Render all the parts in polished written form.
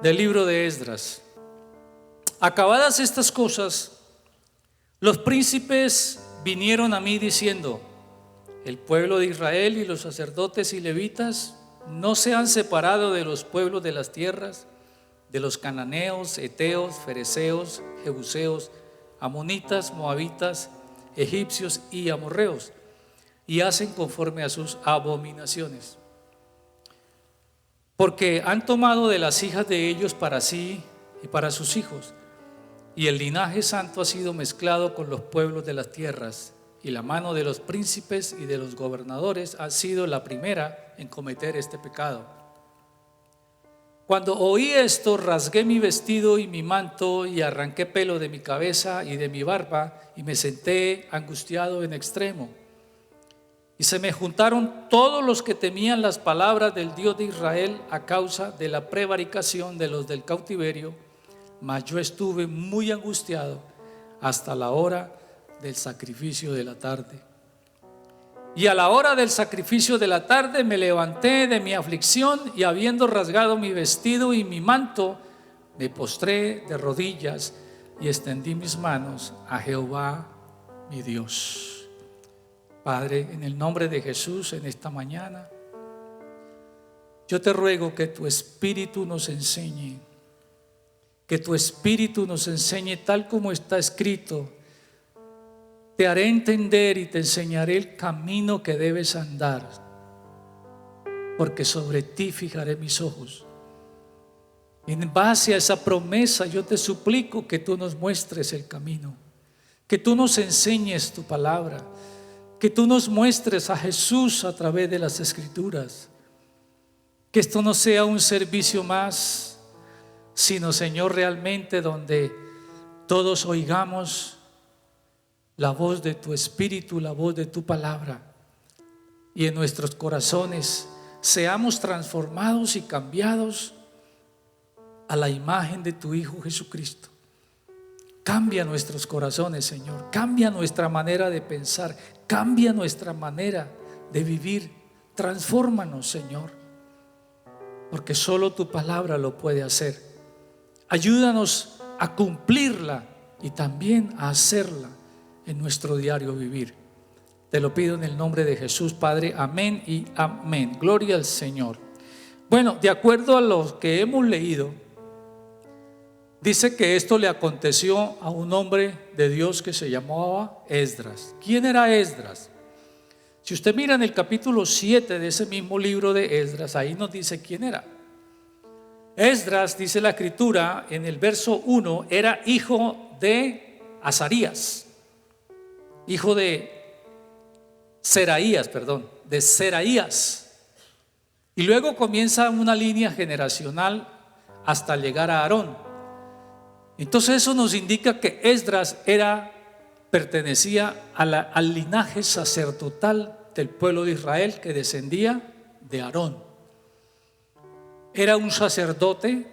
del libro de Esdras. Acabadas estas cosas, los príncipes vinieron a mí diciendo: el pueblo de Israel y los sacerdotes y levitas no se han separado de los pueblos de las tierras, de los cananeos, heteos, fereceos, jebuseos, amonitas, moabitas, egipcios y amorreos, y hacen conforme a sus abominaciones. Porque han tomado de las hijas de ellos para sí y para sus hijos, y el linaje santo ha sido mezclado con los pueblos de las tierras, y la mano de los príncipes y de los gobernadores ha sido la primera en cometer este pecado. Cuando oí esto, rasgué mi vestido y mi manto, y arranqué pelo de mi cabeza y de mi barba, y me senté angustiado en extremo. Y se me juntaron todos los que temían las palabras del Dios de Israel a causa de la prevaricación de los del cautiverio, mas yo estuve muy angustiado hasta la hora del sacrificio de la tarde. Y a la hora del sacrificio de la tarde me levanté de mi aflicción, y habiendo rasgado mi vestido y mi manto, me postré de rodillas y extendí mis manos a Jehová mi Dios. Padre, en el nombre de Jesús, en esta mañana, yo te ruego que tu Espíritu nos enseñe, que tu Espíritu nos enseñe tal como está escrito. Te haré entender y te enseñaré el camino que debes andar, porque sobre ti fijaré mis ojos. En base a esa promesa, yo te suplico que tú nos muestres el camino, que tú nos enseñes tu palabra, que tú nos muestres a Jesús a través de las Escrituras. Que esto no sea un servicio más, sino, Señor, realmente donde todos oigamos la voz de tu Espíritu, la voz de tu palabra, y en nuestros corazones seamos transformados y cambiados a la imagen de tu Hijo Jesucristo. Cambia nuestros corazones, Señor. Cambia nuestra manera de pensar. Cambia nuestra manera de vivir. Transfórmanos, Señor, porque solo tu palabra lo puede hacer. Ayúdanos a cumplirla y también a hacerla en nuestro diario vivir. Te lo pido en el nombre de Jesús, Padre. Amén y amén. Gloria al Señor. Bueno, de acuerdo a lo que hemos leído, dice que esto le aconteció a un hombre de Dios que se llamaba Esdras. ¿Quién era Esdras? Si usted mira en el capítulo 7 de ese mismo libro de Esdras, ahí nos dice quién era. Esdras, dice la Escritura en el verso 1, era hijo de Azarías, hijo de Seraías. Y luego comienza una línea generacional hasta llegar a Aarón. Entonces eso nos indica que Esdras pertenecía al linaje sacerdotal del pueblo de Israel, que descendía de Aarón. Era un sacerdote,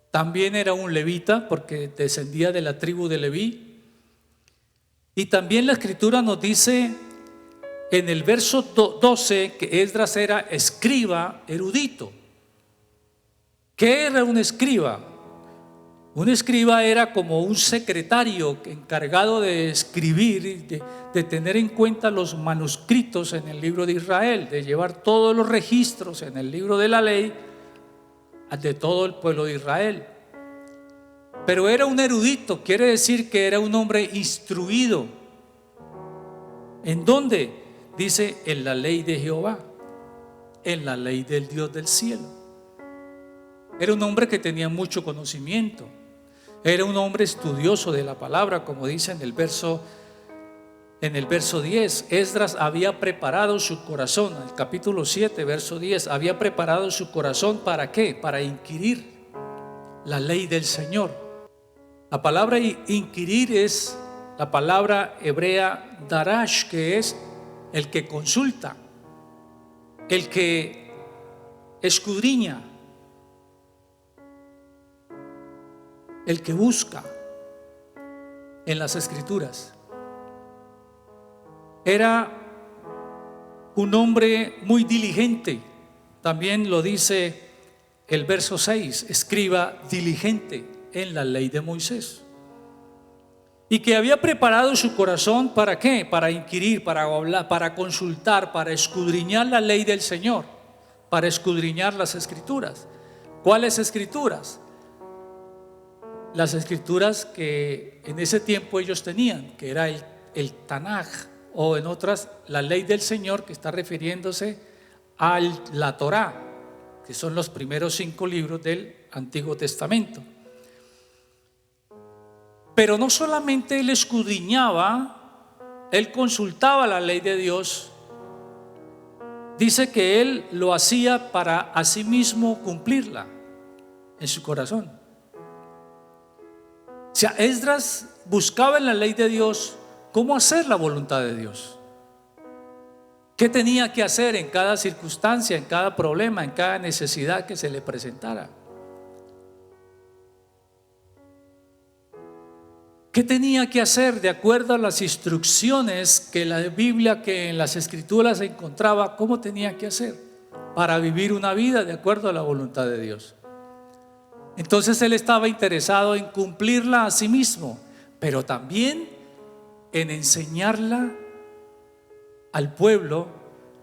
también era un levita, porque descendía de la tribu de Leví. Y también la Escritura nos dice en el verso 12 que Esdras era escriba erudito. ¿Qué era un escriba? Un escriba era como un secretario encargado de escribir, de tener en cuenta los manuscritos en el libro de Israel, de llevar todos los registros en el libro de la ley de todo el pueblo de Israel. Pero era un erudito, quiere decir que era un hombre instruido. ¿En dónde? Dice, en la ley de Jehová, en la ley del Dios del cielo. Era un hombre que tenía mucho conocimiento. Era un hombre estudioso de la palabra, como dice en el verso 10. Esdras había preparado su corazón, en el capítulo 7, verso 10, había preparado su corazón ¿para qué? Para inquirir la ley del Señor. La palabra inquirir es la palabra hebrea darash, que es el que consulta, el que escudriña, el que busca en las Escrituras. Era un hombre muy diligente. También lo dice el verso 6, escriba diligente en la ley de Moisés. Y que había preparado su corazón ¿para qué? Para inquirir, para hablar, para consultar, para escudriñar la ley del Señor, para escudriñar las escrituras. ¿Cuáles escrituras? Las escrituras que en ese tiempo ellos tenían, que era el Tanaj, o en otras, la ley del Señor, que está refiriéndose a la Torá, que son los primeros 5 libros del Antiguo Testamento. Pero no solamente él escudriñaba, él consultaba la ley de Dios. Dice que él lo hacía para asimismo cumplirla en su corazón. O sea, Esdras buscaba en la ley de Dios cómo hacer la voluntad de Dios. ¿Qué tenía que hacer en cada circunstancia, en cada problema, en cada necesidad que se le presentara? ¿Qué tenía que hacer de acuerdo a las instrucciones que la Biblia, que en las Escrituras se encontraba? ¿Cómo tenía que hacer para vivir una vida de acuerdo a la voluntad de Dios? Entonces él estaba interesado en cumplirla a sí mismo, pero también en enseñarla al pueblo,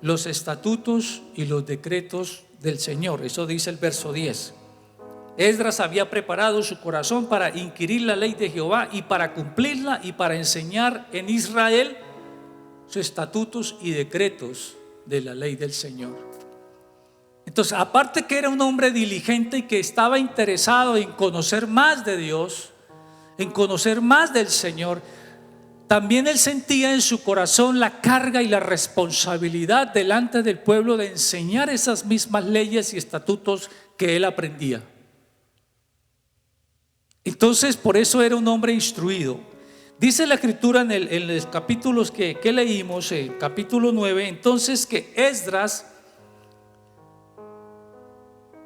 los estatutos y los decretos del Señor. Eso dice el verso 10. Esdras había preparado su corazón para inquirir la ley de Jehová y para cumplirla y para enseñar en Israel sus estatutos y decretos de la ley del Señor. Entonces, aparte que era un hombre diligente y que estaba interesado en conocer más de Dios, en conocer más del Señor, también él sentía en su corazón la carga y la responsabilidad delante del pueblo de enseñar esas mismas leyes y estatutos que él aprendía. Entonces, por eso era un hombre instruido. Dice la Escritura en los capítulos que leímos, en capítulo 9, entonces que Esdras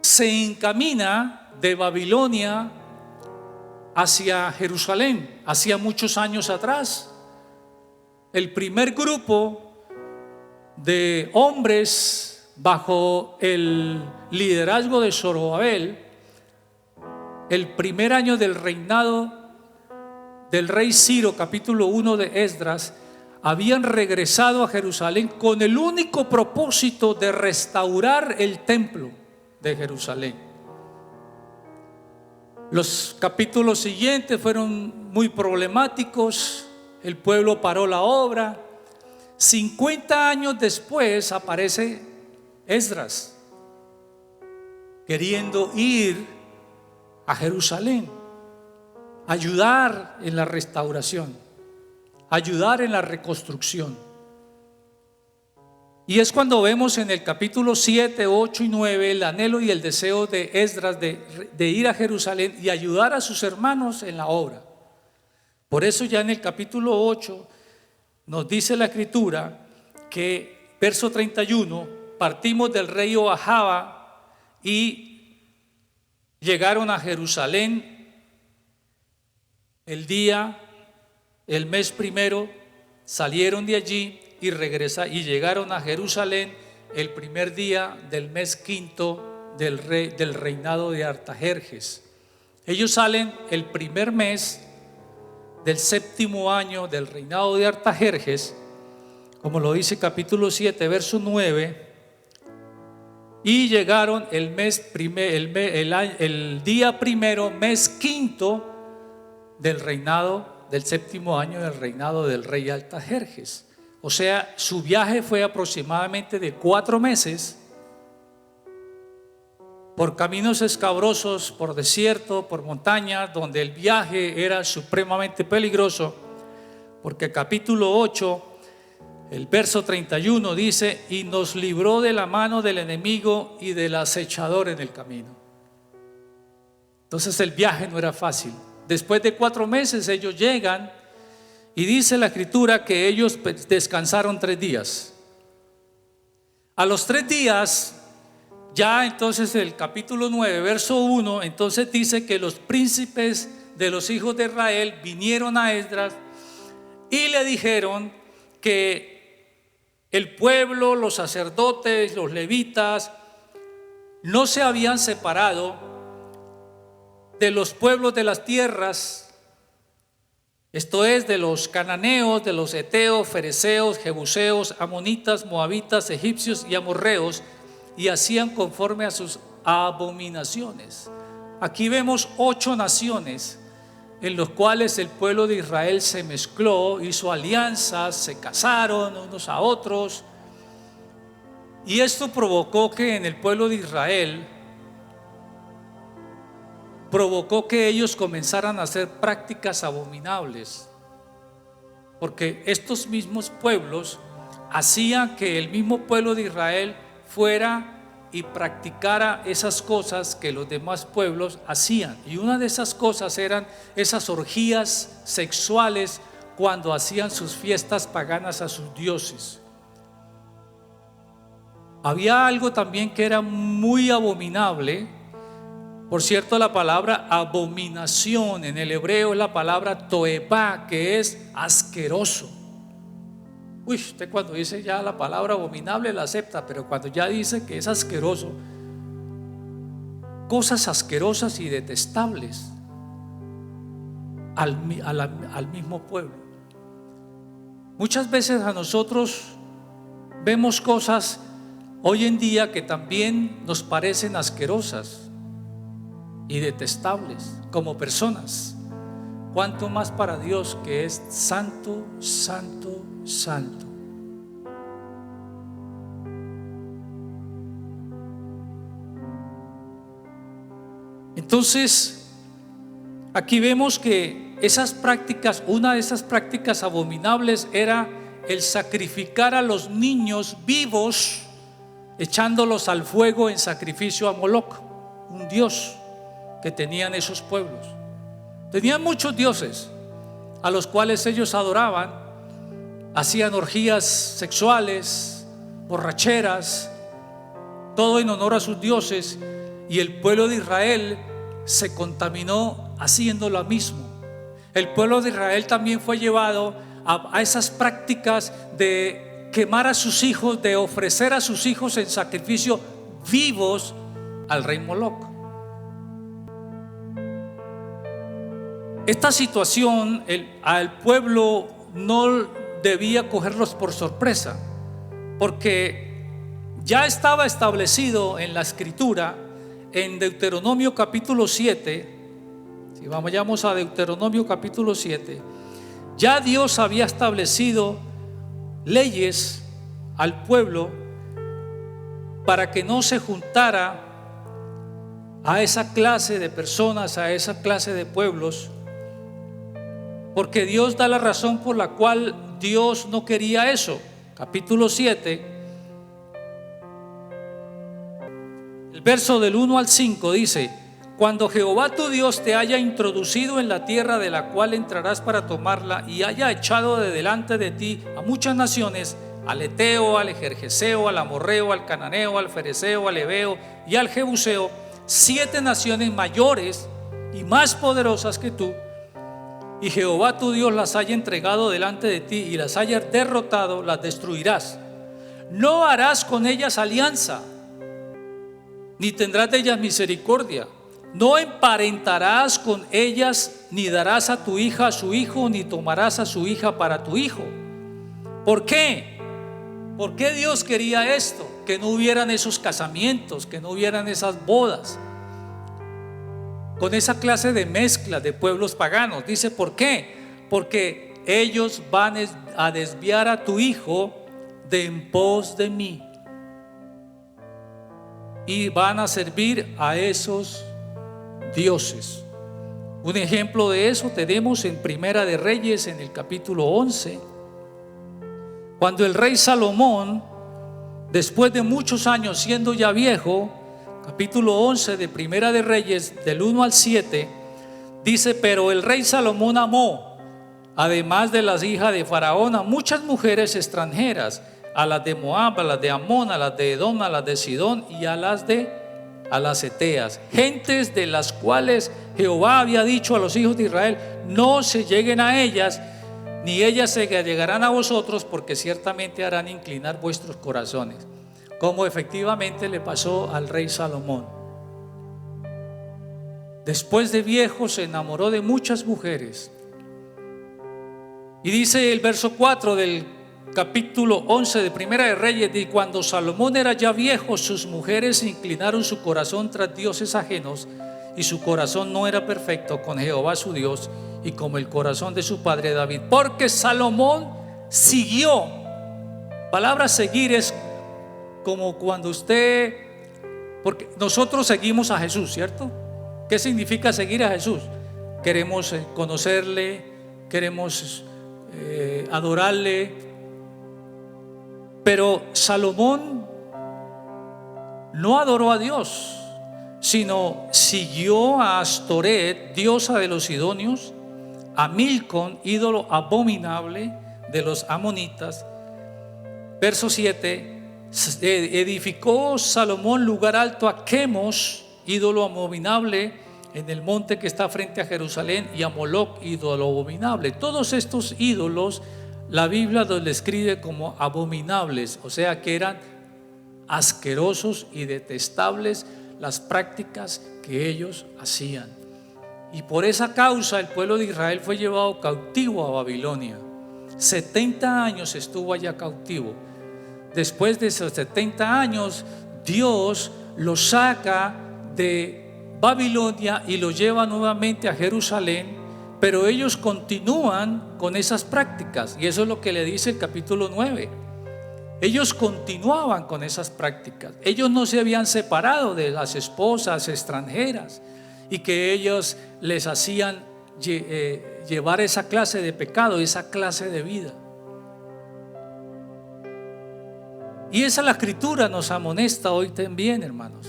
se encamina de Babilonia hacia Jerusalén, hacía muchos años atrás. El primer grupo de hombres bajo el liderazgo de Zorobabel, el primer año del reinado del rey Ciro, capítulo 1 de Esdras, habían regresado a Jerusalén con el único propósito de restaurar el templo de Jerusalén. Los capítulos siguientes fueron muy problemáticos. El pueblo paró la obra. 50 años después aparece Esdras queriendo ir a Jerusalén, ayudar en la restauración, ayudar en la reconstrucción. Y es cuando vemos en el capítulo 7, 8 y 9 el anhelo y el deseo de Esdras de ir a Jerusalén y ayudar a sus hermanos en la obra. Por eso ya en el capítulo 8 nos dice la Escritura que, verso 31, partimos del rey Ahaba y llegaron a Jerusalén el mes primero, salieron de allí y llegaron a Jerusalén el primer día del mes quinto del reinado de Artajerjes. Ellos salen el primer mes del 7º año del reinado de Artajerjes, como lo dice capítulo 7, verso 9, y llegaron el día primero, mes quinto del reinado del 7º año del reinado del rey Artajerjes. O sea, su viaje fue aproximadamente de 4 meses por caminos escabrosos, por desierto, por montañas, donde el viaje era supremamente peligroso, porque el capítulo 8, el verso 31 dice: y nos libró de la mano del enemigo y del acechador en el camino. Entonces el viaje no era fácil. Después de 4 meses ellos llegan y dice la Escritura que ellos descansaron 3 días. A los 3 días, ya entonces el capítulo 9, verso 1, entonces dice que los príncipes de los hijos de Israel vinieron a Esdras y le dijeron que el pueblo, los sacerdotes, los levitas, no se habían separado de los pueblos de las tierras, esto es, de los cananeos, de los heteos, fereceos, jebuseos, amonitas, moabitas, egipcios y amorreos, y hacían conforme a sus abominaciones. Aquí vemos 8 naciones en los cuales el pueblo de Israel se mezcló, hizo alianzas, se casaron unos a otros, y esto provocó que en el pueblo de Israel ellos comenzaran a hacer prácticas abominables, porque estos mismos pueblos hacían que el mismo pueblo de Israel fuera y practicara esas cosas que los demás pueblos hacían. Y una de esas cosas eran esas orgías sexuales cuando hacían sus fiestas paganas a sus dioses. Había algo también que era muy abominable. Por cierto, la palabra abominación en el hebreo es la palabra toebá, que es asqueroso. Uy, usted cuando dice ya la palabra abominable la acepta, pero cuando ya dice que es asqueroso, cosas asquerosas y detestables al mismo pueblo. Muchas veces a nosotros vemos cosas hoy en día que también nos parecen asquerosas y detestables como personas. Cuánto más para Dios, que es santo, santo, santo. Entonces, aquí vemos que esas prácticas, una de esas prácticas abominables era el sacrificar a los niños vivos, echándolos al fuego en sacrificio a Moloc, un dios que tenían esos pueblos. Tenían muchos dioses a los cuales ellos adoraban, hacían orgías sexuales, borracheras, todo en honor a sus dioses, y el pueblo de Israel se contaminó haciendo lo mismo. El pueblo de Israel también fue llevado a esas prácticas de quemar a sus hijos, de ofrecer a sus hijos en sacrificio vivos al rey Moloc. Esta situación al pueblo no debía cogerlos por sorpresa, porque ya estaba establecido en la escritura, en Deuteronomio capítulo 7. Si vamos a Deuteronomio capítulo 7, ya Dios había establecido leyes al pueblo para que no se juntara a esa clase de personas, a esa clase de pueblos, porque Dios da la razón por la cual Dios no quería eso. Capítulo 7, el verso del 1 al 5 dice: cuando Jehová tu Dios te haya introducido en la tierra de la cual entrarás para tomarla, y haya echado de delante de ti a muchas naciones, al heteo, al gergeseo, al amorreo, al cananeo, al fereceo, al heveo y al jebuseo, 7 naciones mayores y más poderosas que tú, y Jehová tu Dios las haya entregado delante de ti y las haya derrotado, las destruirás. No harás con ellas alianza, ni tendrás de ellas misericordia. No emparentarás con ellas, ni darás a tu hija a su hijo, ni tomarás a su hija para tu hijo. ¿Por qué? ¿Por qué Dios quería esto? Que no hubieran esos casamientos, que no hubieran esas bodas con esa clase de mezcla de pueblos paganos. Dice, ¿por qué? Porque ellos van a desviar a tu hijo de en pos de mí, y van a servir a esos dioses. Un ejemplo de eso tenemos en Primera de Reyes, en el capítulo 11, cuando el rey Salomón, después de muchos años siendo ya viejo, capítulo 11 de Primera de Reyes, del 1 al 7, dice: pero el rey Salomón amó, además de las hijas de Faraón, a muchas mujeres extranjeras, a las de Moab, a las de Amón, a las de Edom, a las de Sidón y a las heteas, gentes de las cuales Jehová había dicho a los hijos de Israel: no se lleguen a ellas, ni ellas se llegarán a vosotros, porque ciertamente harán inclinar vuestros corazones. como efectivamente le pasó al rey Salomón. Después de viejo se enamoró de muchas mujeres. Y dice el verso 4 del capítulo 11 de Primera de Reyes: y cuando Salomón era ya viejo, sus mujeres inclinaron su corazón tras dioses ajenos, y su corazón no era perfecto con Jehová su Dios, y como el corazón de su padre David, porque Salomón siguió. Palabra seguir es como cuando usted, porque nosotros seguimos a Jesús, ¿cierto? ¿Qué significa seguir a Jesús? Queremos conocerle, queremos adorarle. Pero Salomón no adoró a Dios, sino siguió a Astoret, diosa de los sidonios, a Milcom, ídolo abominable de los amonitas. Verso 7: edificó Salomón lugar alto a Quemos, ídolo abominable, en el monte que está frente a Jerusalén, y a Moloc, ídolo abominable. Todos estos ídolos la Biblia los describe como abominables, o sea que eran asquerosos y detestables las prácticas que ellos hacían. Y por esa causa el pueblo de Israel fue llevado cautivo a Babilonia. 70 años estuvo allá cautivo. Después de esos 70 años, Dios los saca de Babilonia y los lleva nuevamente a Jerusalén, pero ellos continúan con esas prácticas, y eso es lo que le dice el capítulo 9. Ellos continuaban con esas prácticas. Ellos no se habían separado de las esposas extranjeras y que ellos les hacían llevar esa clase de pecado, esa clase de vida. Y esa la escritura nos amonesta hoy también, hermanos,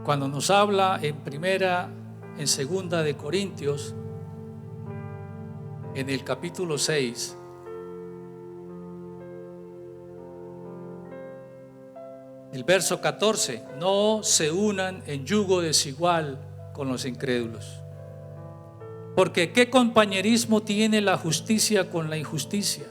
cuando nos habla en segunda de Corintios, en el capítulo 6, el verso 14: no se unan en yugo desigual con los incrédulos, porque ¿qué compañerismo tiene la justicia con la injusticia?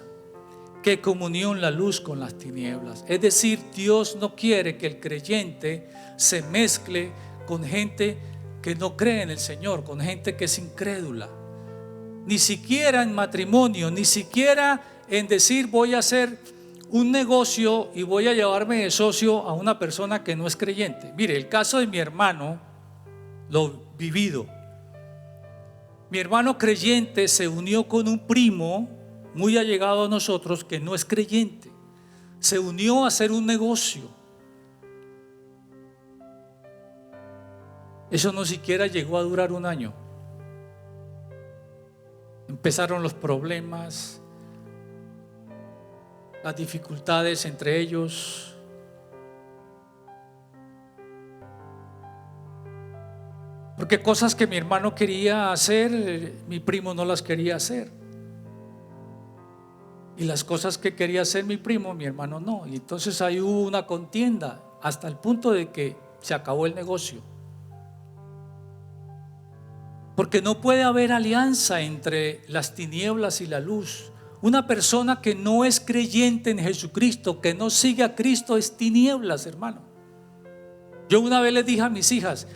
¿Qué comunión la luz con las tinieblas? Es decir, Dios no quiere que el creyente se mezcle con gente que no cree en el Señor, con gente que es incrédula. Ni siquiera en matrimonio, ni siquiera en decir voy a hacer un negocio y voy a llevarme de socio a una persona que no es creyente. Mire, el caso de mi hermano, lo vivido. Mi hermano creyente se unió con un primo muy allegado a nosotros que no es creyente. Se unió a hacer un negocio. Eso no siquiera llegó a durar un año. Empezaron los problemas, las dificultades entre ellos. Porque cosas que mi hermano quería hacer, mi primo no las quería hacer. Y las cosas que quería hacer mi primo, mi hermano no. Y entonces ahí hubo una contienda hasta el punto de que se acabó el negocio. Porque no puede haber alianza entre las tinieblas y la luz. Una persona que no es creyente en Jesucristo, que no sigue a Cristo, es tinieblas, hermano. Yo una vez les dije a mis hijas: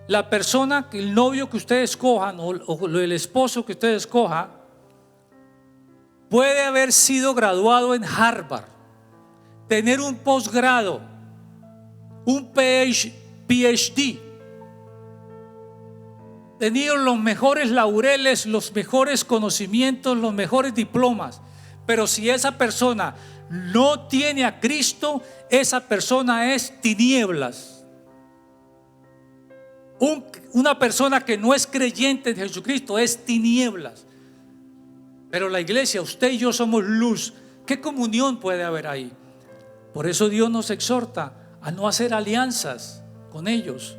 la persona, el novio que ustedes escojan o el esposo que ustedes escojan, puede haber sido graduado en Harvard, tener un posgrado, un PhD, tenido los mejores laureles, los mejores conocimientos, los mejores diplomas, pero si esa persona no tiene a Cristo, esa persona es tinieblas. Una persona que no es creyente en Jesucristo es tinieblas. Pero la iglesia, usted y yo somos luz. ¿Qué comunión puede haber ahí? Por eso Dios nos exhorta a no hacer alianzas con ellos,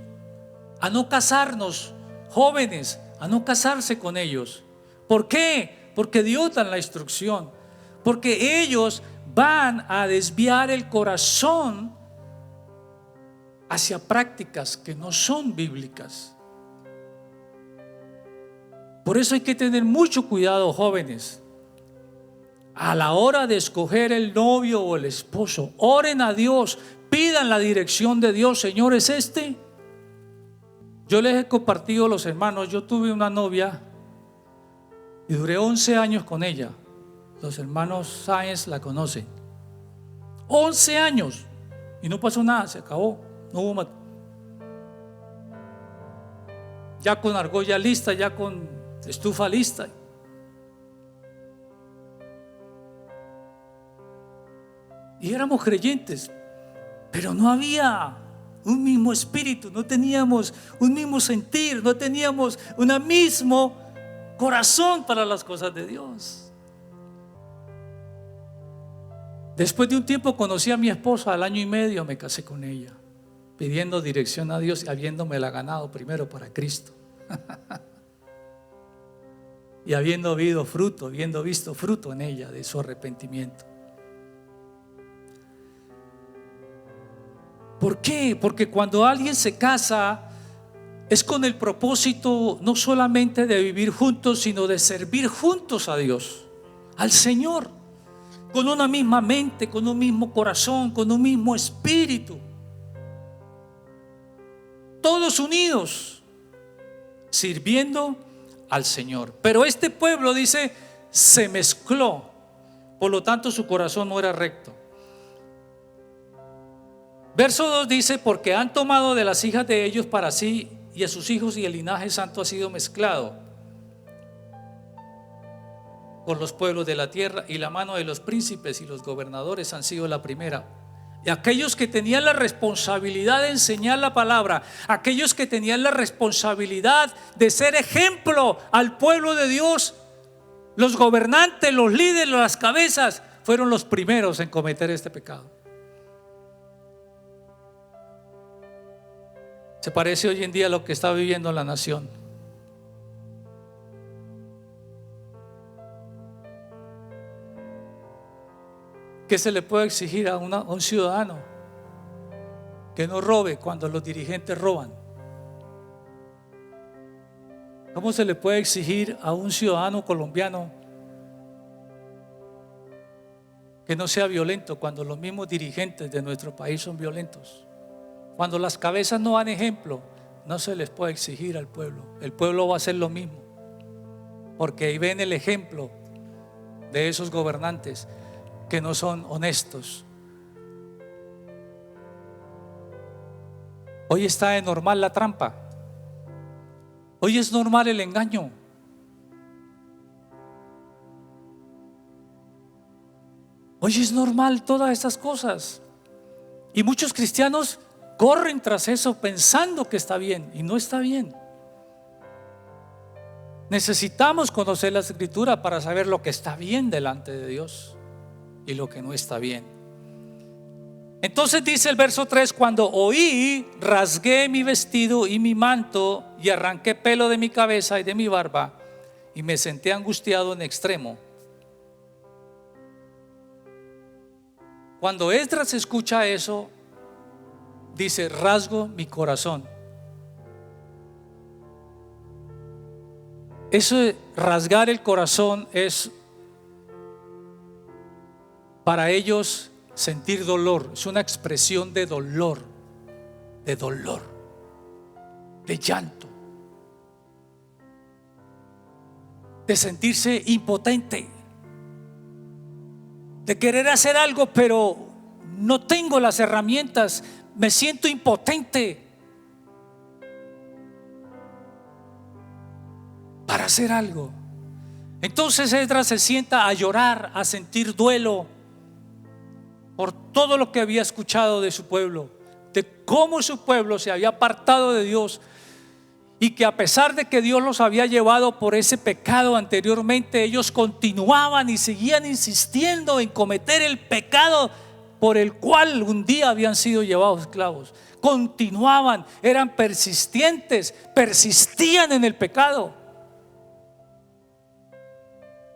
a no casarnos, jóvenes, a no casarse con ellos. ¿Por qué? Porque Dios da la instrucción. Porque ellos van a desviar el corazón hacia prácticas que no son bíblicas. Por eso hay que tener mucho cuidado, jóvenes. a la hora de escoger el novio o el esposo, oren a Dios, pidan la dirección de Dios. Señor, ¿es este? Yo les he compartido a los hermanos, yo tuve una novia y duré 11 años con ella. Los hermanos Sáenz la conocen. 11 años y no pasó nada, se acabó. No hubo ya con argolla lista, ya con estufa lista. Y éramos creyentes, pero no había un mismo espíritu, no teníamos un mismo sentir, no teníamos un mismo corazón para las cosas de Dios. Después de un tiempo conocí a mi esposa, al año y medio me casé con ella, pidiendo dirección a Dios y habiéndomela ganado primero para Cristo. Y habiendo visto fruto en ella de su arrepentimiento. ¿Por qué? Porque cuando alguien se casa es con el propósito no solamente de vivir juntos, sino de servir juntos a Dios, al Señor, con una misma mente, con un mismo corazón, con un mismo espíritu, todos unidos, sirviendo al Señor. Pero este pueblo, dice, se mezcló, por lo tanto su corazón no era recto. Verso 2 dice: porque han tomado de las hijas de ellos para sí, y a sus hijos, y el linaje santo ha sido mezclado con los pueblos de la tierra, y la mano de los príncipes y los gobernadores han sido la primera. Y aquellos que tenían la responsabilidad de enseñar la palabra, aquellos que tenían la responsabilidad de ser ejemplo al pueblo de Dios, los gobernantes, los líderes, las cabezas, fueron los primeros en cometer este pecado. Se parece hoy en día a lo que está viviendo la nación. ¿Qué se le puede exigir a un ciudadano? Que no robe cuando los dirigentes roban. ¿Cómo se le puede exigir a un ciudadano colombiano que no sea violento cuando los mismos dirigentes de nuestro país son violentos? Cuando las cabezas no dan ejemplo, no se les puede exigir al pueblo. El pueblo va a hacer lo mismo, porque ahí ven el ejemplo de esos gobernantes que no son honestos. Hoy está de normal la trampa. Hoy es normal el engaño. Hoy es normal todas estas cosas. Y muchos cristianos corren tras eso pensando que está bien, y no está bien. Necesitamos conocer la Escritura para saber lo que está bien delante de Dios y lo que no está bien. Entonces dice el verso 3: cuando oí, rasgué mi vestido y mi manto, y arranqué pelo de mi cabeza y de mi barba, y me senté angustiado en extremo. Cuando Esdras escucha eso, dice: rasgo mi corazón. Eso de rasgar el corazón es para ellos sentir dolor. Es una expresión de dolor, de llanto, de sentirse impotente, de querer hacer algo pero no tengo las herramientas. Me siento impotente para hacer algo. Entonces Esdras se sienta a llorar, a sentir duelo por todo lo que había escuchado de su pueblo, de cómo su pueblo se había apartado de Dios, y que a pesar de que Dios los había llevado por ese pecado anteriormente, ellos continuaban y seguían insistiendo en cometer el pecado por el cual un día habían sido llevados esclavos. Continuaban, eran persistentes, persistían en el pecado.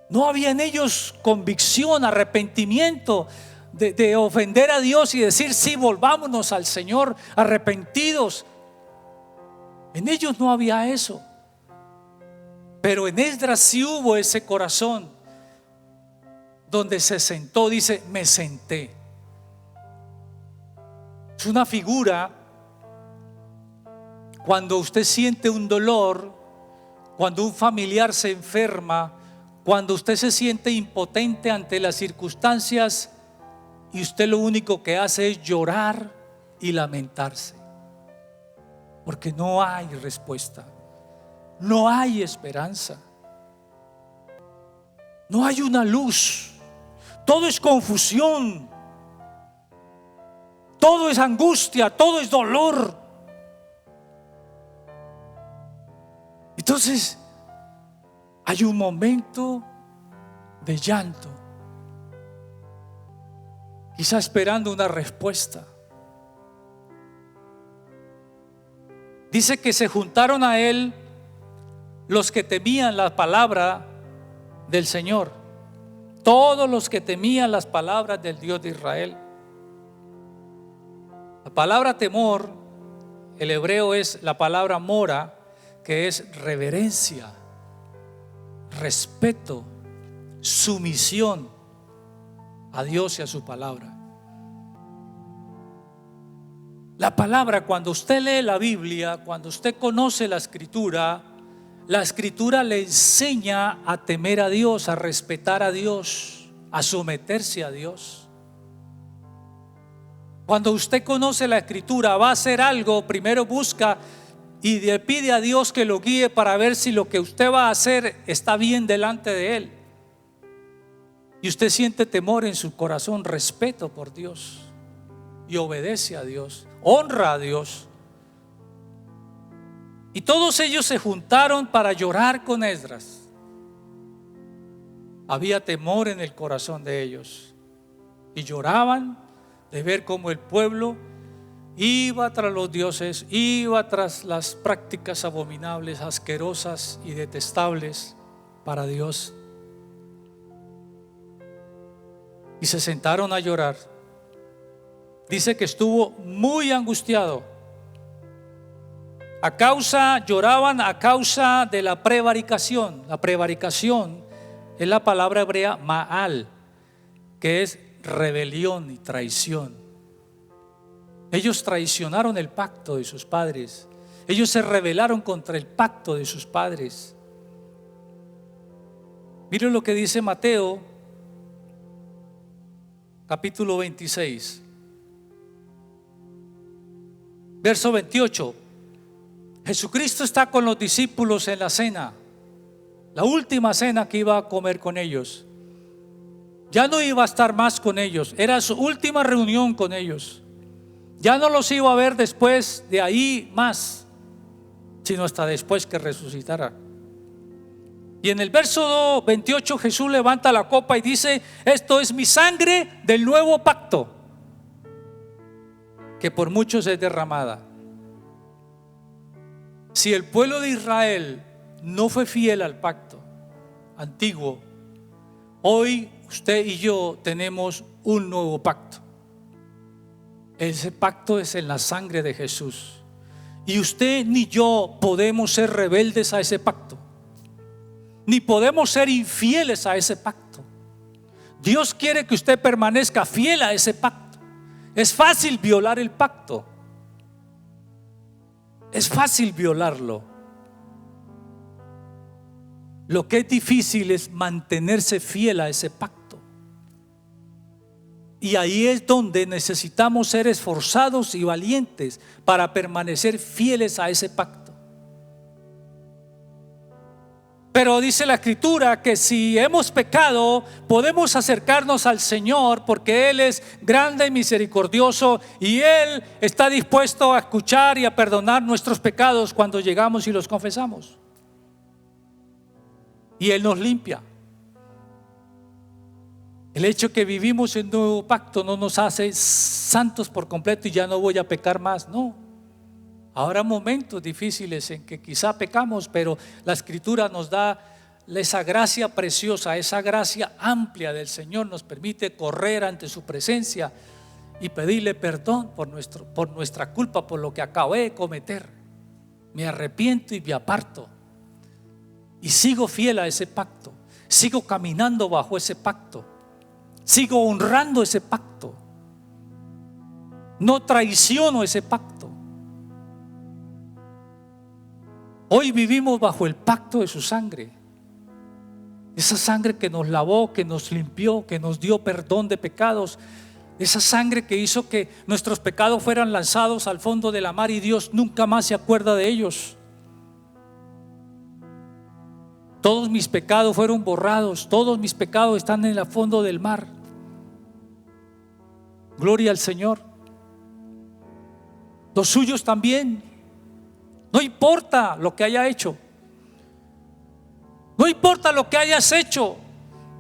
No había en ellos convicción, arrepentimiento de ofender a Dios y decir: sí, volvámonos al Señor arrepentidos. En ellos no había eso. Pero en Esdras sí hubo ese corazón donde se sentó, dice, me senté. Es una figura cuando usted siente un dolor, cuando un familiar se enferma, cuando usted se siente impotente ante las circunstancias y usted lo único que hace es llorar y lamentarse, porque no hay respuesta, no hay esperanza, no hay una luz, todo es confusión, todo es angustia, todo es dolor. Entonces hay un momento de llanto, quizá esperando una respuesta. Dice que se juntaron a él los que temían la palabra del Señor, todos los que temían las palabras del Dios de Israel. La palabra temor, el hebreo es la palabra mora, que es reverencia, respeto, sumisión a Dios y a su palabra. La palabra, cuando usted lee la Biblia, cuando usted conoce la escritura le enseña a temer a Dios, a respetar a Dios, a someterse a Dios. Cuando usted conoce la escritura, va a hacer algo, primero busca y le pide a Dios que lo guíe para ver si lo que usted va a hacer está bien delante de Él. Y usted siente temor en su corazón, respeto por Dios, y obedece a Dios, honra a Dios. Y todos ellos se juntaron para llorar con Esdras. Había temor en el corazón de ellos y lloraban de ver cómo el pueblo iba tras los dioses, iba tras las prácticas abominables, asquerosas y detestables para Dios. Y se sentaron a llorar. Dice que estuvo muy angustiado. Lloraban a causa de la prevaricación. La prevaricación es la palabra hebrea ma'al, que es rebelión y traición. Ellos traicionaron el pacto de sus padres. Ellos se rebelaron contra el pacto de sus padres. Miren lo que dice Mateo, capítulo 26, verso 28. Jesucristo está con los discípulos en la cena, la última cena que iba a comer con ellos. Ya no iba a estar más con ellos, era su última reunión con ellos. Ya no los iba a ver después de ahí más, sino hasta después que resucitara. Y en el verso 28 Jesús levanta la copa y dice: esto es mi sangre del nuevo pacto, que por muchos es derramada. Si el pueblo de Israel no fue fiel al pacto antiguo, hoy usted y yo tenemos un nuevo pacto. Ese pacto es en la sangre de Jesús. Y usted ni yo podemos ser rebeldes a ese pacto, ni podemos ser infieles a ese pacto. Dios quiere que usted permanezca fiel a ese pacto. Es fácil violar el pacto, es fácil violarlo. Lo que es difícil es mantenerse fiel a ese pacto. Y ahí es donde necesitamos ser esforzados y valientes para permanecer fieles a ese pacto. Pero dice la escritura que si hemos pecado, podemos acercarnos al Señor, porque Él es grande y misericordioso, y Él está dispuesto a escuchar y a perdonar nuestros pecados cuando llegamos y los confesamos. Y Él nos limpia. El hecho que vivimos en un nuevo pacto no nos hace santos por completo y ya no voy a pecar más, no. Habrá momentos difíciles en que quizá pecamos, pero la escritura nos da esa gracia preciosa, esa gracia amplia del Señor. Nos permite correr ante su presencia y pedirle perdón por nuestra culpa, por lo que acabé de cometer. Me arrepiento y me aparto y sigo fiel a ese pacto, sigo caminando bajo ese pacto. Sigo honrando ese pacto. No traiciono ese pacto. Hoy vivimos bajo el pacto de su sangre. Esa sangre que nos lavó, que nos limpió, que nos dio perdón de pecados. Esa sangre que hizo que nuestros pecados fueran lanzados al fondo de la mar y Dios nunca más se acuerda de ellos. Todos mis pecados fueron borrados, todos mis pecados están en el fondo del mar. Gloria al Señor. Los suyos también. No importa lo que haya hecho, no importa lo que hayas hecho,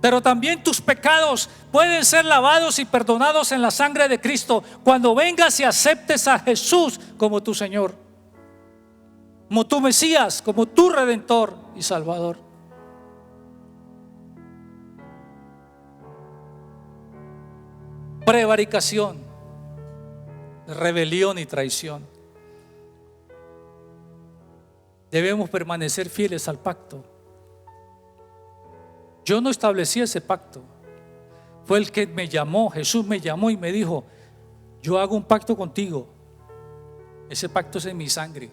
pero también tus pecados pueden ser lavados y perdonados en la sangre de Cristo cuando vengas y aceptes a Jesús como tu Señor, como tu Mesías, como tu Redentor y Salvador. Prevaricación, rebelión y traición. Debemos permanecer fieles al pacto. Yo no establecí ese pacto. Fue el que me llamó. Jesús me llamó y me dijo: yo hago un pacto contigo. Ese pacto es en mi sangre.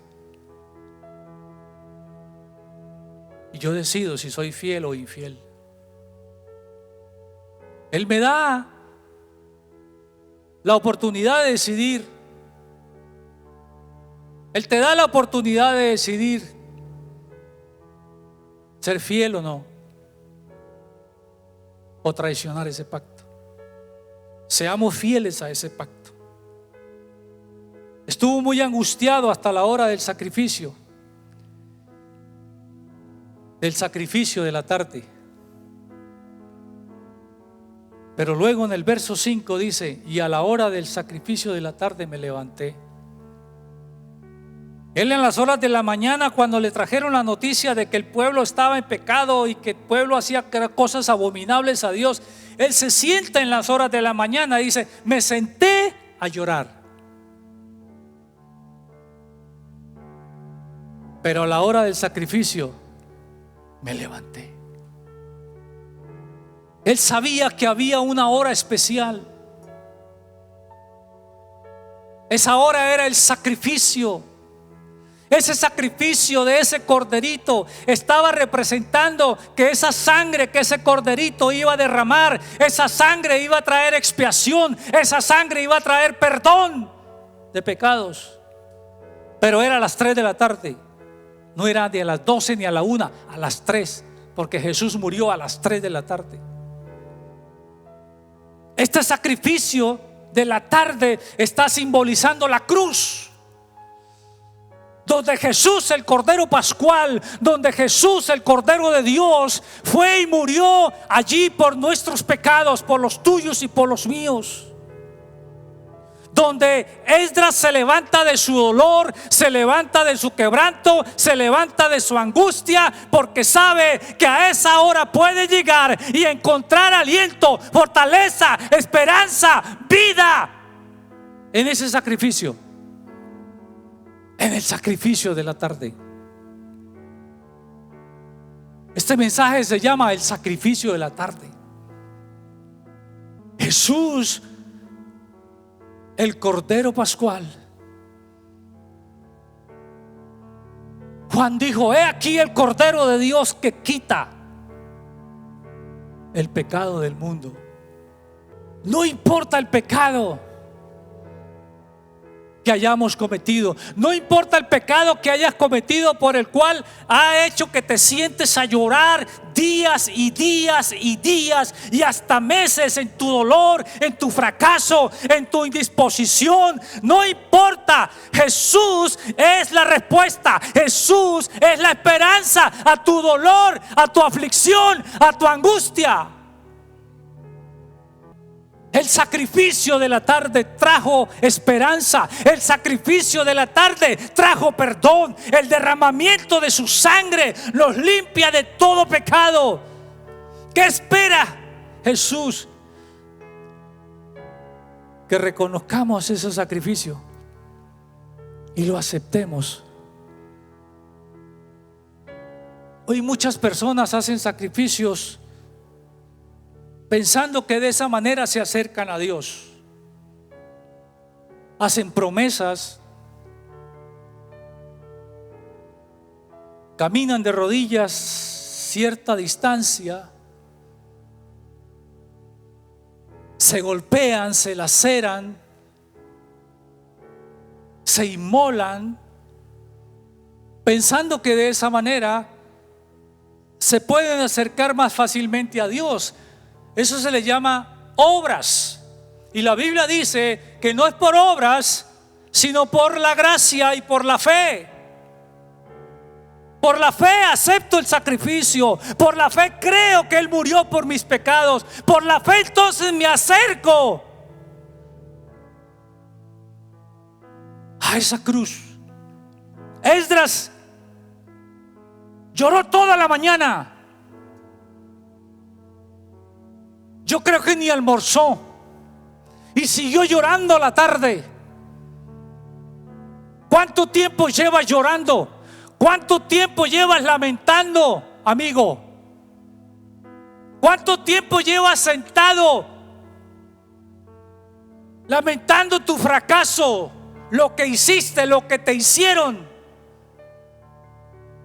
Y yo decido si soy fiel o infiel. Él me da la oportunidad de decidir. Él te da la oportunidad de decidir ser fiel o no, o traicionar ese pacto. Seamos fieles a ese pacto. Estuvo muy angustiado hasta la hora del sacrificio de la tarde. Pero luego en el verso 5 dice: y a la hora del sacrificio de la tarde me levanté. Él en las horas de la mañana, cuando le trajeron la noticia de que el pueblo estaba en pecado y que el pueblo hacía cosas abominables a Dios, él se sienta en las horas de la mañana y dice: me senté a llorar. Pero a la hora del sacrificio me levanté. Él sabía que había una hora especial. Esa hora era el sacrificio. Ese sacrificio de ese corderito estaba representando que esa sangre que ese corderito iba a derramar, esa sangre iba a traer expiación, esa sangre iba a traer perdón de pecados. Pero era a las 3 de la tarde. No era ni a las 12 ni a la 1, a las 3, porque Jesús murió a las 3 de la tarde. Este sacrificio de la tarde está simbolizando la cruz, donde Jesús, el Cordero Pascual, donde Jesús, el Cordero de Dios, fue y murió allí por nuestros pecados, por los tuyos y por los míos. Donde Esdras se levanta de su dolor, se levanta de su quebranto, se levanta de su angustia, porque sabe que a esa hora puede llegar y encontrar aliento, fortaleza, esperanza, vida en ese sacrificio. En el sacrificio de la tarde. Este mensaje se llama el sacrificio de la tarde. Jesús, el Cordero Pascual. Juan dijo: he aquí el Cordero de Dios que quita el pecado del mundo. No importa el pecado que hayamos cometido, no importa el pecado que hayas cometido por el cual ha hecho que te sientes a llorar días y días y días y hasta meses en tu dolor, en tu fracaso, en tu indisposición. No importa, Jesús es la respuesta, Jesús es la esperanza a tu dolor, a tu aflicción, a tu angustia. El sacrificio de la tarde trajo esperanza. El sacrificio de la tarde trajo perdón. El derramamiento de su sangre nos limpia de todo pecado. ¿Qué espera Jesús? Que reconozcamos ese sacrificio y lo aceptemos. Hoy muchas personas hacen sacrificios pensando que de esa manera se acercan a Dios. Hacen promesas, caminan de rodillas cierta distancia, se golpean, se laceran, se inmolan, pensando que de esa manera se pueden acercar más fácilmente a Dios. Eso se le llama obras. Y la Biblia dice que no es por obras, sino por la gracia y por la fe. Por la fe acepto el sacrificio. Por la fe creo que Él murió por mis pecados. Por la fe entonces me acerco a esa cruz. Esdras lloró toda la mañana. Yo creo que ni almorzó. Y siguió llorando a la tarde. ¿Cuánto tiempo llevas llorando? ¿Cuánto tiempo llevas lamentando, amigo? ¿Cuánto tiempo llevas sentado lamentando tu fracaso, lo que hiciste, lo que te hicieron,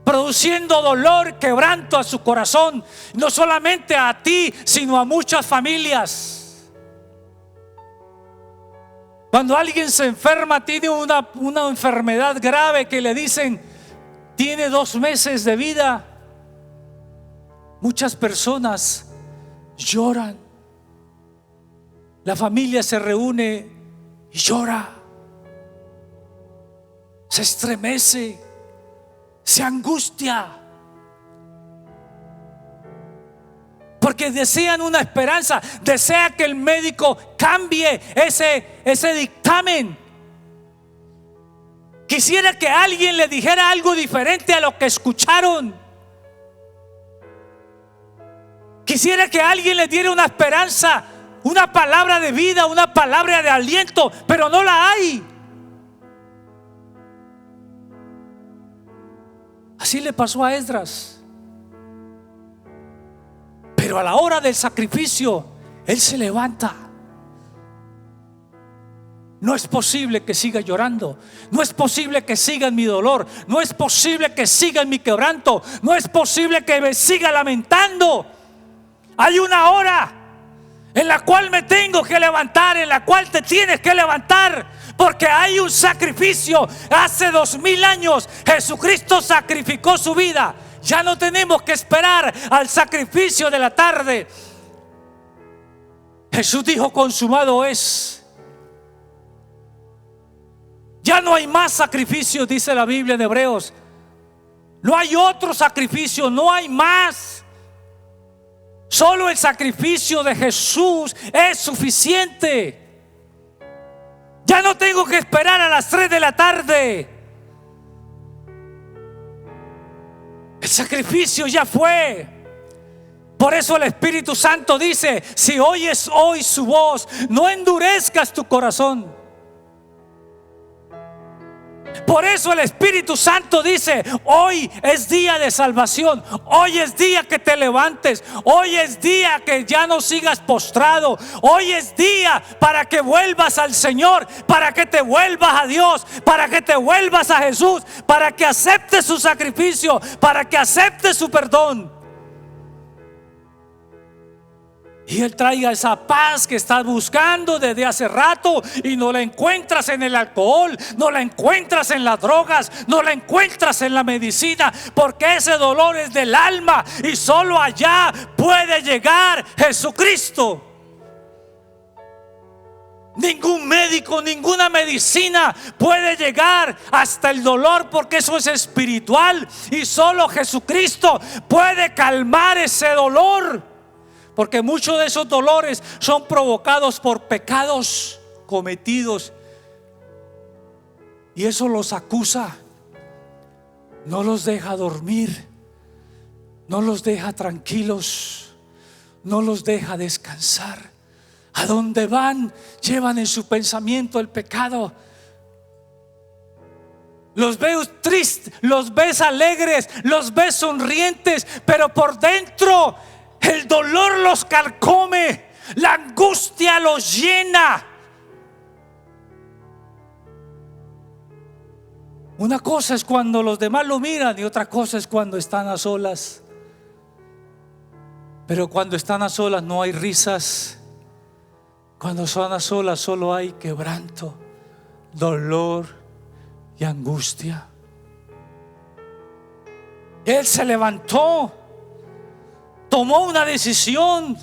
produciendo dolor, quebranto a su corazón, no solamente a ti, sino a muchas familias? Cuando alguien se enferma, tiene una enfermedad grave que le dicen tiene 2 meses de vida, muchas personas lloran. La familia se reúne y llora, se estremece, se angustia, porque desean una esperanza, desea que el médico cambie ese dictamen. Quisiera que alguien le dijera algo diferente a lo que escucharon. Quisiera que alguien le diera una esperanza, una palabra de vida, una palabra de aliento, pero no la hay. Así le pasó a Esdras. Pero a la hora del sacrificio, él se levanta. No es posible que siga llorando. No es posible que siga en mi dolor. No es posible que siga en mi quebranto. No es posible que me siga lamentando. Hay una hora en la cual me tengo que levantar, en la cual te tienes que levantar, porque hay un sacrificio. Hace 2000 años Jesucristo sacrificó su vida. Ya no tenemos que esperar al sacrificio de la tarde. Jesús dijo: consumado es. Ya no hay más sacrificios, dice la Biblia en Hebreos. No hay otro sacrificio, no hay más. Solo el sacrificio de Jesús es suficiente. Ya no tengo que esperar a las 3 de la tarde. El sacrificio ya fue. Por eso el Espíritu Santo dice: si oyes hoy su voz, no endurezcas tu corazón. Por eso el Espíritu Santo dice: hoy es día de salvación. Hoy es día que te levantes. Hoy es día que ya no sigas postrado. Hoy es día para que vuelvas al Señor, para que te vuelvas a Dios, para que te vuelvas a Jesús, para que aceptes su sacrificio, para que aceptes su perdón. Y Él traiga esa paz que estás buscando desde hace rato y no la encuentras en el alcohol, no la encuentras en las drogas, no la encuentras en la medicina, porque ese dolor es del alma y solo allá puede llegar Jesucristo. Ningún médico, ninguna medicina puede llegar hasta el dolor, porque eso es espiritual y solo Jesucristo puede calmar ese dolor. Porque muchos de esos dolores son provocados por pecados cometidos. Y eso los acusa. No los deja dormir. No los deja tranquilos. No los deja descansar. A donde van, llevan en su pensamiento el pecado. Los ves tristes, los ves alegres, los ves sonrientes, pero por dentro El dolor los carcome, la angustia los llena. Una cosa es cuando los demás lo miran y otra cosa es cuando están a solas. Pero cuando están a solas no hay risas. Cuando son a solas solo hay quebranto, dolor y angustia. Él se levantó, tomó una decisión,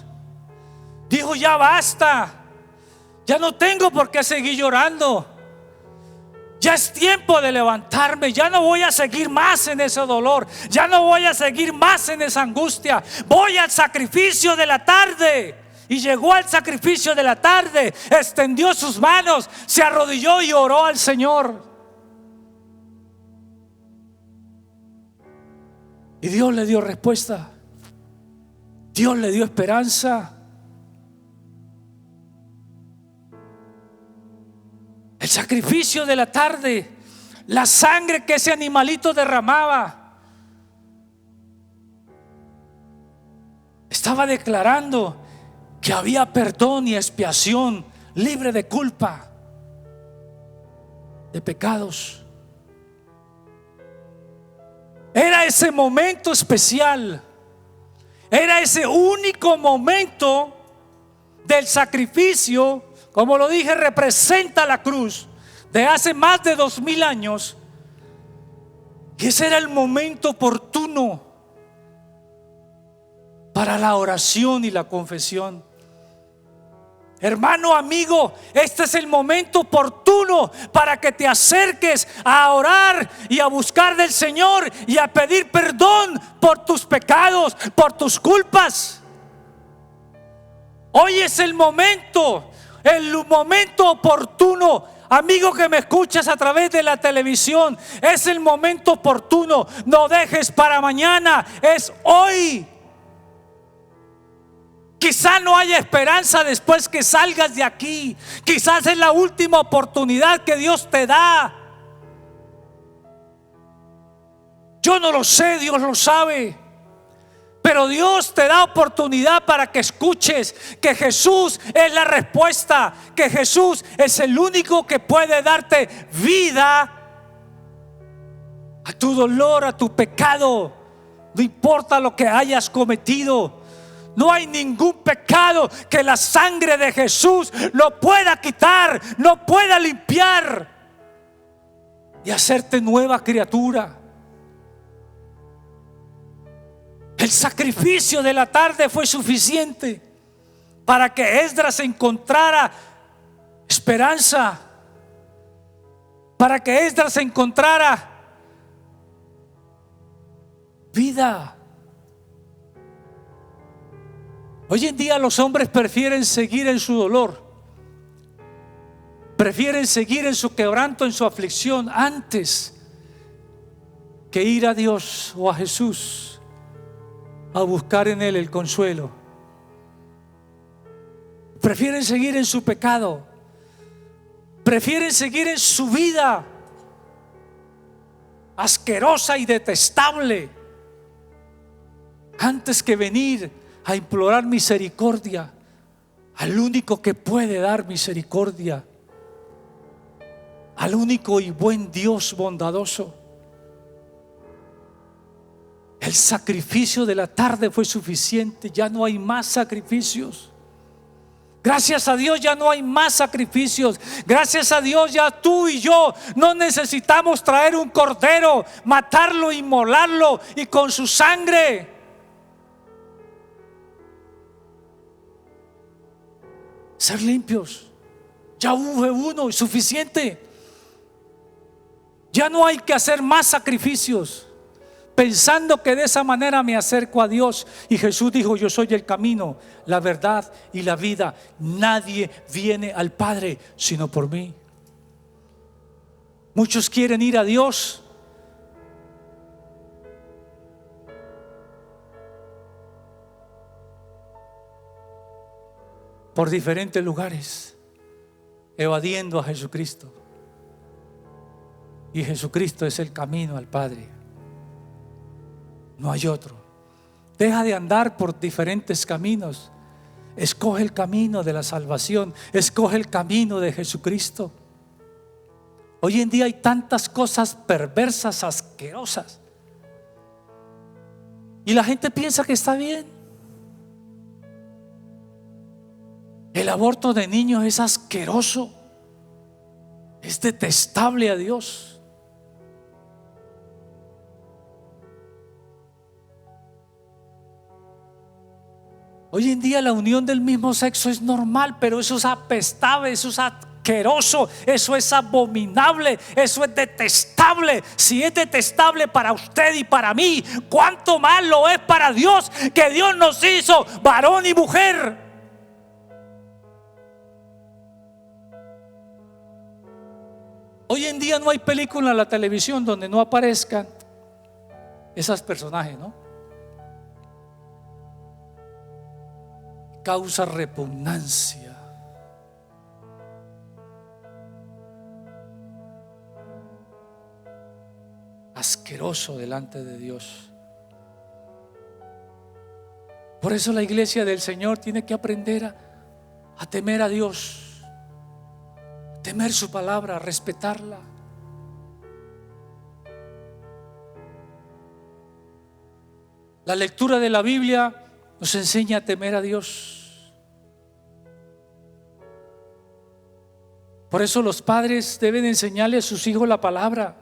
dijo: ya basta, ya no tengo por qué seguir llorando. Ya es tiempo de levantarme. Ya no voy a seguir más en ese dolor. Ya no voy a seguir más en esa angustia. Voy al sacrificio de la tarde. Y llegó al sacrificio de la tarde, extendió sus manos, se arrodilló y oró al Señor. Y Dios le dio respuesta. Dios le dio esperanza. El sacrificio de la tarde, la sangre que ese animalito derramaba, estaba declarando que había perdón y expiación, libre de culpa, de pecados. Era ese momento especial, era ese único momento del sacrificio. Como lo dije, representa la cruz de hace más de 2000 años. Y ese era el momento oportuno para la oración y la confesión. Hermano, amigo, este es el momento oportuno para que te acerques a orar y a buscar del Señor y a pedir perdón por tus pecados, por tus culpas. Hoy es el momento oportuno. Amigo que me escuchas a través de la televisión, es el momento oportuno. No dejes para mañana, es hoy. Quizá no haya esperanza después que salgas de aquí. Quizás es la última oportunidad que Dios te da. Yo no lo sé, Dios lo sabe. Pero Dios te da oportunidad para que escuches que Jesús es la respuesta, que Jesús es el único que puede darte vida a tu dolor, a tu pecado. No importa lo que hayas cometido. No hay ningún pecado que la sangre de Jesús lo pueda quitar, no pueda limpiar y hacerte nueva criatura. El sacrificio de la tarde fue suficiente para que Esdras encontrara esperanza, para que Esdras encontrara vida. Hoy en día los hombres prefieren seguir en su dolor, prefieren seguir en su quebranto, en su aflicción, antes que ir a Dios o a Jesús a buscar en Él el consuelo. Prefieren seguir en su pecado, prefieren seguir en su vida asquerosa y detestable, antes que venir a implorar misericordia al único que puede dar misericordia, al único y buen Dios bondadoso. El sacrificio de la tarde fue suficiente. Ya no hay más sacrificios. Gracias a Dios ya no hay más sacrificios. Gracias a Dios ya tú y yo no necesitamos traer un cordero, matarlo, inmolarlo y con su sangre ser limpios. Ya hubo uno y suficiente. Ya no hay que hacer más sacrificios, pensando que de esa manera me acerco a Dios. Y Jesús dijo: yo soy el camino, la verdad y la vida. Nadie viene al Padre sino por mí. Muchos quieren ir a Dios por diferentes lugares, evadiendo a Jesucristo. Y Jesucristo es el camino al Padre. No hay otro. Deja de andar por diferentes caminos. Escoge el camino de la salvación. Escoge el camino de Jesucristo. Hoy en día hay tantas cosas perversas, asquerosas, y la gente piensa que está bien. El aborto de niños es asqueroso, es detestable a Dios. Hoy en día la unión del mismo sexo es normal, pero eso es apestable, eso es asqueroso, eso es abominable, eso es detestable. Si es detestable para usted y para mí, ¿cuánto más lo es para Dios, que Dios nos hizo varón y mujer? Hoy en día no hay película en la televisión donde no aparezcan esos personajes, ¿no? Causa repugnancia. Asqueroso delante de Dios. Por eso la iglesia del Señor tiene que aprender a temer a Dios, a temer su palabra, a respetarla. La lectura de la Biblia nos enseña a temer a Dios. Por eso los padres deben enseñarle a sus hijos la palabra,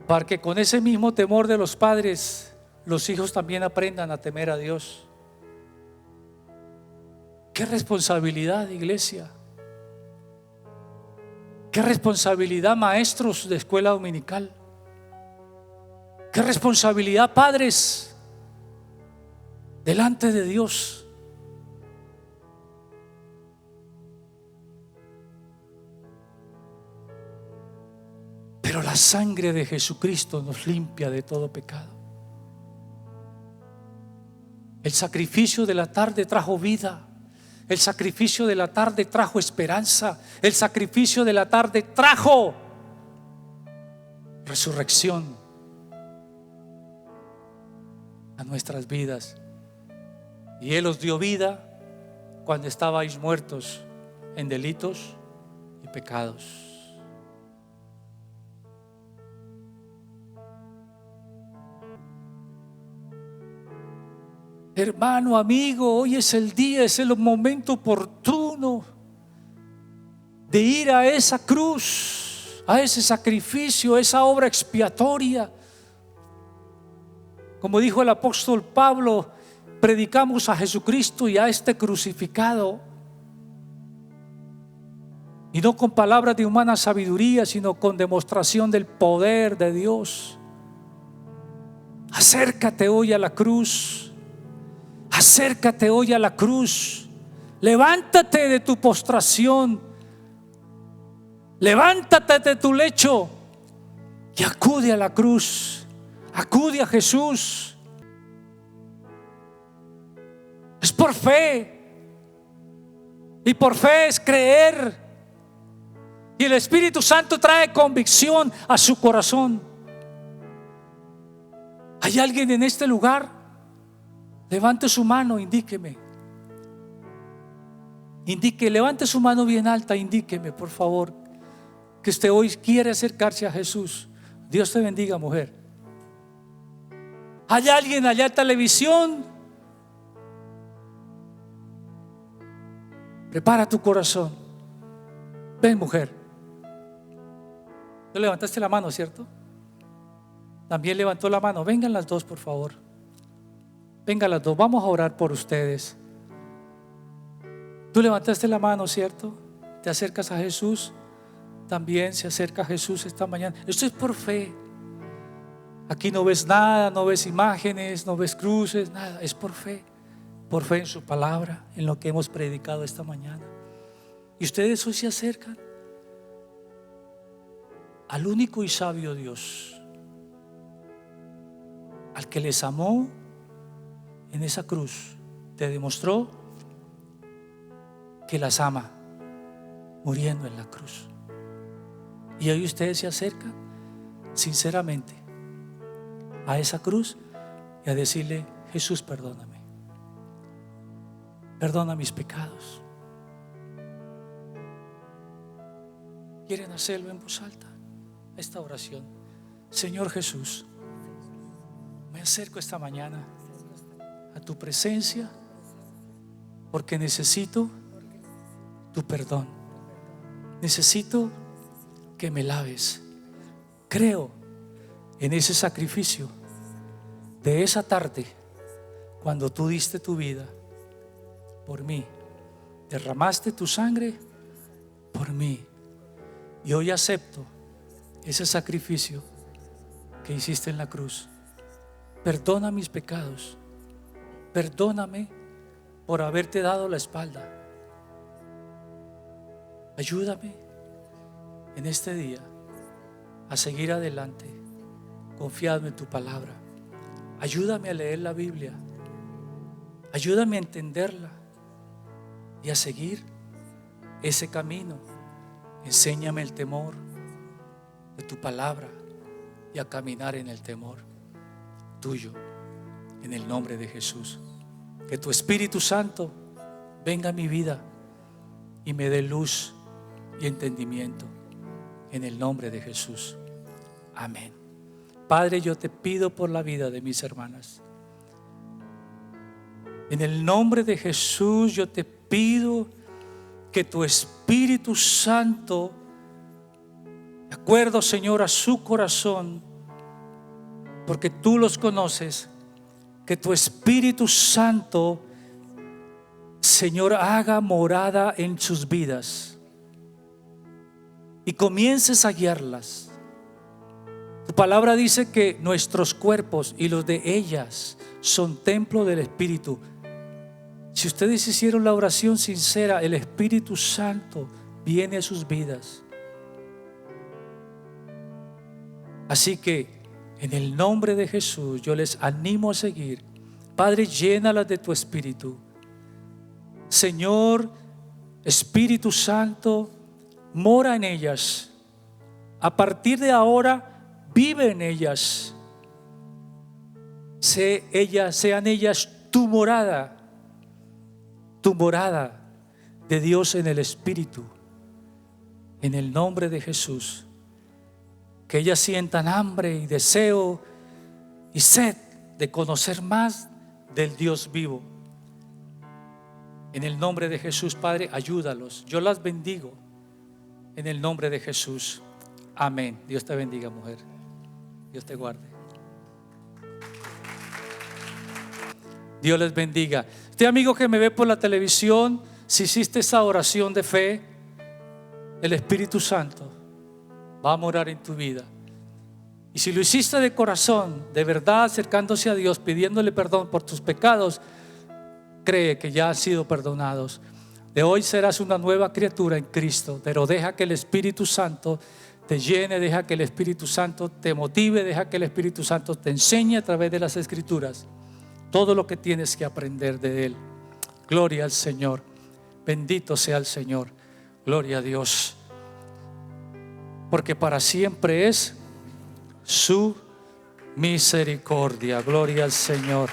para que con ese mismo temor de los padres, los hijos también aprendan a temer a Dios. Qué responsabilidad, iglesia. Qué responsabilidad, maestros de escuela dominical. Qué responsabilidad, padres, delante de Dios. Pero la sangre de Jesucristo nos limpia de todo pecado. El sacrificio de la tarde trajo vida. El sacrificio de la tarde trajo esperanza. El sacrificio de la tarde trajo resurrección a nuestras vidas. Y Él os dio vida cuando estabais muertos en delitos y pecados. Hermano, amigo, hoy es el día, es el momento oportuno de ir a esa cruz, a ese sacrificio, a esa obra expiatoria. Como dijo el apóstol Pablo, predicamos a Jesucristo y a este crucificado, y no con palabras de humana sabiduría, sino con demostración del poder de Dios. Acércate hoy a la cruz. Acércate hoy a la cruz. Levántate de tu postración. Levántate de tu lecho y acude a la cruz. Acude a Jesús. Es por fe. Y por fe es creer. Y el Espíritu Santo trae convicción a su corazón. ¿Hay alguien en este lugar? Levante su mano, indíqueme. Levante su mano bien alta, indíqueme, por favor, que usted hoy quiere acercarse a Jesús. Dios te bendiga, mujer. ¿Hay alguien allá en televisión? Prepara tu corazón. Ven, mujer. Tú levantaste la mano, ¿cierto? También levantó la mano. Vengan las dos, por favor. Vengan las dos, vamos a orar por ustedes. Tú levantaste la mano, ¿cierto? Te acercas a Jesús. También se acerca a Jesús esta mañana. Esto es por fe. Aquí no ves nada, no ves imágenes, no ves cruces, nada. Es por fe. Por fe en su palabra, en lo que hemos predicado esta mañana. Y ustedes hoy se acercan al único y sabio Dios, al que les amó en esa cruz, te demostró que las ama, muriendo en la cruz. Y hoy ustedes se acercan sinceramente a esa cruz y a decirle: Jesús, perdóname. Perdona mis pecados. ¿Quieren hacerlo en voz alta? Esta oración: Señor Jesús, me acerco esta mañana a tu presencia porque necesito tu perdón. Necesito que me laves. Creo en ese sacrificio de esa tarde cuando tú diste tu vida por mí, derramaste tu sangre por mí, y hoy acepto ese sacrificio que hiciste en la cruz. Perdona mis pecados. Perdóname por haberte dado la espalda. Ayúdame en este día a seguir adelante, confiado en tu palabra. Ayúdame a leer la Biblia. Ayúdame a entenderla y a seguir ese camino. Enséñame el temor de tu palabra y a caminar en el temor tuyo, en el nombre de Jesús. Que tu Espíritu Santo venga a mi vida y me dé luz y entendimiento, en el nombre de Jesús. Amén. Padre, yo te pido por la vida de mis hermanas. En el nombre de Jesús yo te pido que tu Espíritu Santo, de acuerdo, Señor, a su corazón, porque tú los conoces, que tu Espíritu Santo, Señor, haga morada en sus vidas y comiences a guiarlas. Tu palabra dice que nuestros cuerpos y los de ellas son templo del Espíritu. Si ustedes hicieron la oración sincera, el Espíritu Santo viene a sus vidas. Así que en el nombre de Jesús yo les animo a seguir. Padre, llénalas de tu Espíritu. Señor, Espíritu Santo, mora en ellas. A partir de ahora, vive en ellas. Sean ellas tu morada de Dios en el Espíritu. En el nombre de Jesús. Que ellas sientan hambre y deseo y sed de conocer más del Dios vivo. En el nombre de Jesús, Padre, ayúdalos. Yo las bendigo en el nombre de Jesús. Amén. Dios te bendiga, mujer. Dios te guarde. Dios les bendiga. Usted, amigo que me ve por la televisión, si hiciste esa oración de fe, el Espíritu Santo va a morar en tu vida. Y si lo hiciste de corazón, de verdad, acercándose a Dios, pidiéndole perdón por tus pecados, cree que ya has sido perdonados. De hoy serás una nueva criatura en Cristo, pero deja que el Espíritu Santo te llene, deja que el Espíritu Santo te motive, deja que el Espíritu Santo te enseñe a través de las Escrituras todo lo que tienes que aprender de Él. Gloria al Señor. Bendito sea el Señor. Gloria a Dios. Porque para siempre es su misericordia. Gloria al Señor.